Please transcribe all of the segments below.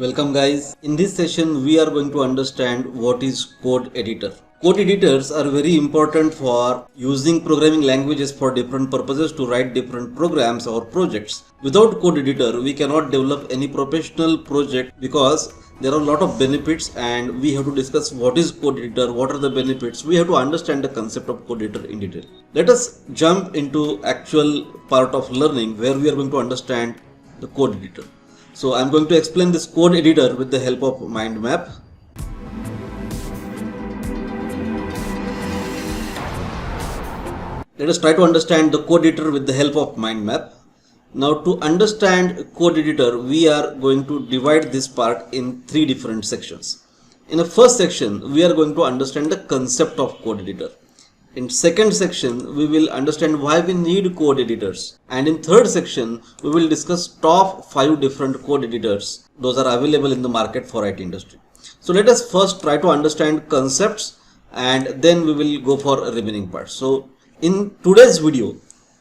Welcome guys. In this session we are going to understand what is code editor. Code editors are very important for using programming languages for different purposes to write different programs or projects. Without code editor we cannot develop any professional project because there are a lot of benefits and we have to discuss what is code editor, what are the benefits. We have to understand the concept of code editor in detail. Let us jump into actual part of learning where we are going to understand the code editor. So I'm going to explain this code editor with the help of mind map. Let us try to understand the code editor with the help of mind map. Now to understand code editor, we are going to divide this part in three different sections. In the first section, we are going to understand the concept of code editor. In second section, we will understand why we need code editors. And in third section, we will discuss top 5 different code editors. Those are available in the market for IT industry. So let us first try to understand concepts and then we will go for remaining parts. So in today's video,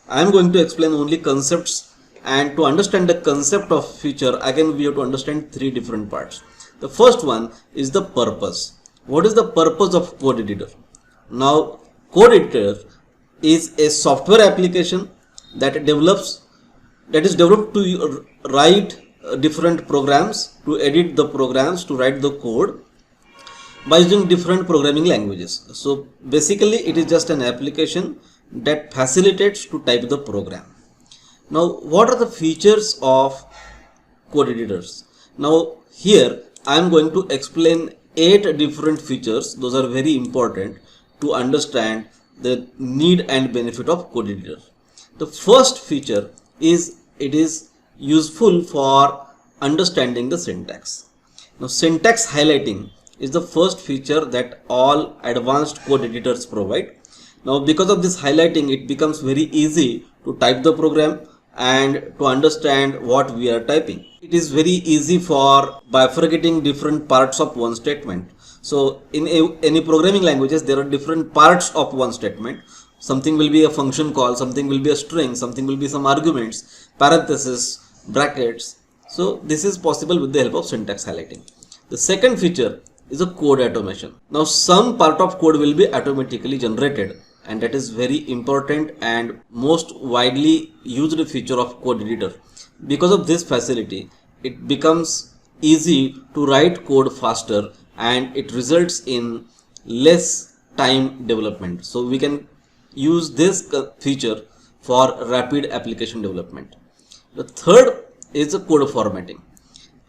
I am going to explain only concepts, and to understand the concept of feature, again we have to understand three different parts. The first one is the purpose. What is the purpose of code editor? Now, code editor is a software application that is developed to write different programs, to edit the programs, to write the code by using different programming languages. So basically it is just an application that facilitates to type the program. Now what are the features of code editors? Now here I am going to explain 8 different features. Those are very important to understand the need and benefit of code editor. The first feature is it is useful for understanding the syntax. Now syntax highlighting is the first feature that all advanced code editors provide. Now because of this highlighting, it becomes very easy to type the program and to understand what we are typing. It is very easy for bifurcating different parts of one statement. So in any programming languages, there are different parts of one statement. Something will be a function call, something will be a string, something will be some arguments, parentheses, brackets. So this is possible with the help of syntax highlighting. The second feature is a code automation. Now some part of code will be automatically generated, and that is very important and most widely used feature of code editor. Because of this facility, it becomes easy to write code faster and it results in less time development. So we can use this feature for rapid application development. The third is the code formatting.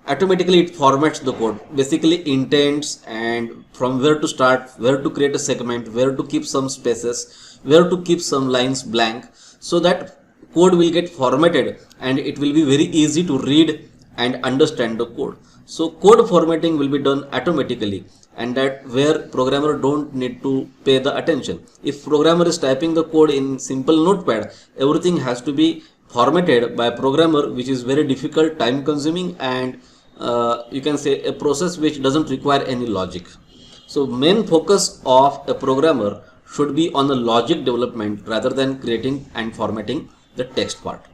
Automatically it formats the code, basically intents and from where to start, where to create a segment, where to keep some spaces, where to keep some lines blank, so that code will get formatted and it will be very easy to read and understand the code. So code formatting will be done automatically, and that where programmer don't need to pay the attention. If programmer is typing the code in simple notepad, everything has to be formatted by programmer, which is very difficult, time consuming, and you can say a process which doesn't require any logic. So main focus of a programmer should be on the logic development rather than creating and formatting the text part.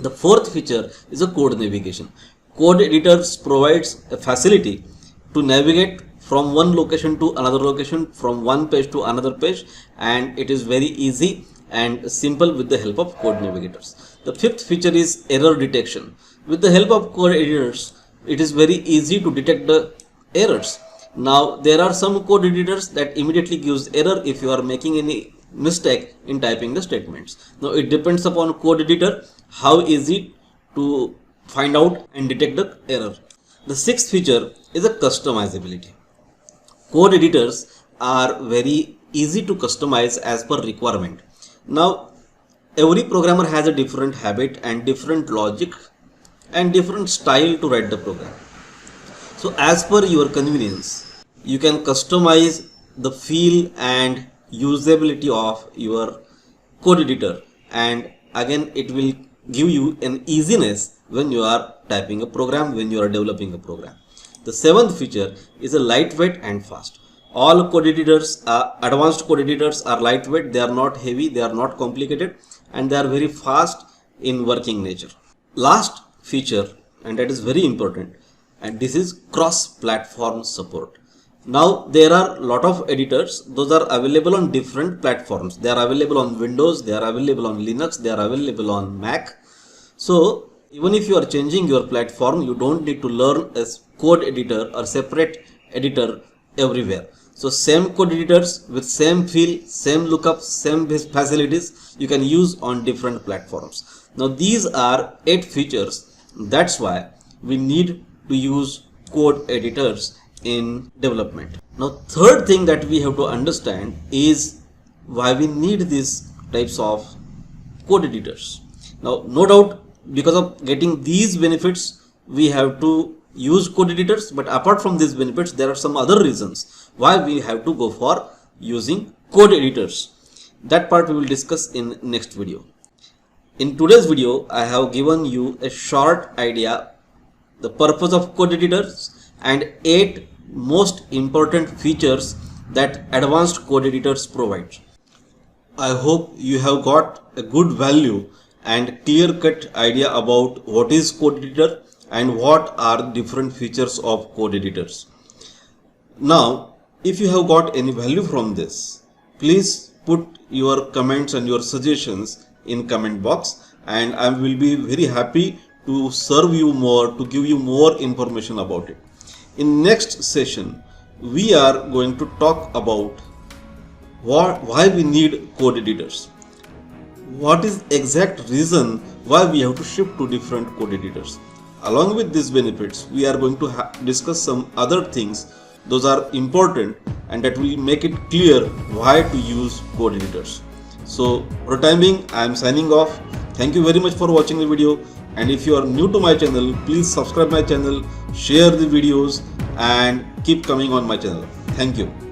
The fourth feature is a code navigation. Code editors provides a facility to navigate from one location to another location, from one page to another page, and it is very easy and simple with the help of code navigators. The fifth feature is error detection. With the help of code editors, it is very easy to detect the errors. Now there are some code editors that immediately gives error if you are making any mistake in typing the statements. Now it depends upon code editor how easy to find out and detect the error. The sixth feature is a customizability. Code editors are very easy to customize as per requirement. Now every programmer has a different habit and different logic and different style to write the program. So as per your convenience, you can customize the feel and usability of your code editor, and again it will give you an easiness when you are typing a program, when you are developing a program. The seventh feature is a lightweight and fast. All code editors, advanced code editors are lightweight, they are not heavy, they are not complicated, and they are very fast in working nature. Last feature, and that is very important, and this is cross-platform support. Now there are a lot of editors. Those are available on different platforms. They are available on Windows, they are available on Linux, they are available on Mac. So even if you are changing your platform, you don't need to learn a code editor or separate editor everywhere. So same code editors with same feel, same lookups, same facilities you can use on different platforms. Now these are 8 features. That's why we need to use code editors in development. Now third thing that we have to understand is why we need these types of code editors. Now no doubt, because of getting these benefits we have to use code editors, but apart from these benefits there are some other reasons why we have to go for using code editors. That part we will discuss in next video. In today's video I have given you a short idea, the purpose of code editors and 8 most important features that advanced code editors provide. I hope you have got a good value and clear-cut idea about what is code editor and what are different features of code editors. Now, if you have got any value from this, please put your comments and your suggestions in comment box, and I will be very happy to serve you more, to give you more information about it. In next session, we are going to talk about why we need code editors. What is exact reason why we have to shift to different code editors. Along with these benefits, we are going to discuss some other things. Those are important and that will make it clear why to use code editors. So for the time being, I am signing off. Thank you very much for watching the video. And if you are new to my channel, please subscribe my channel, share the videos and keep coming on my channel. Thank you.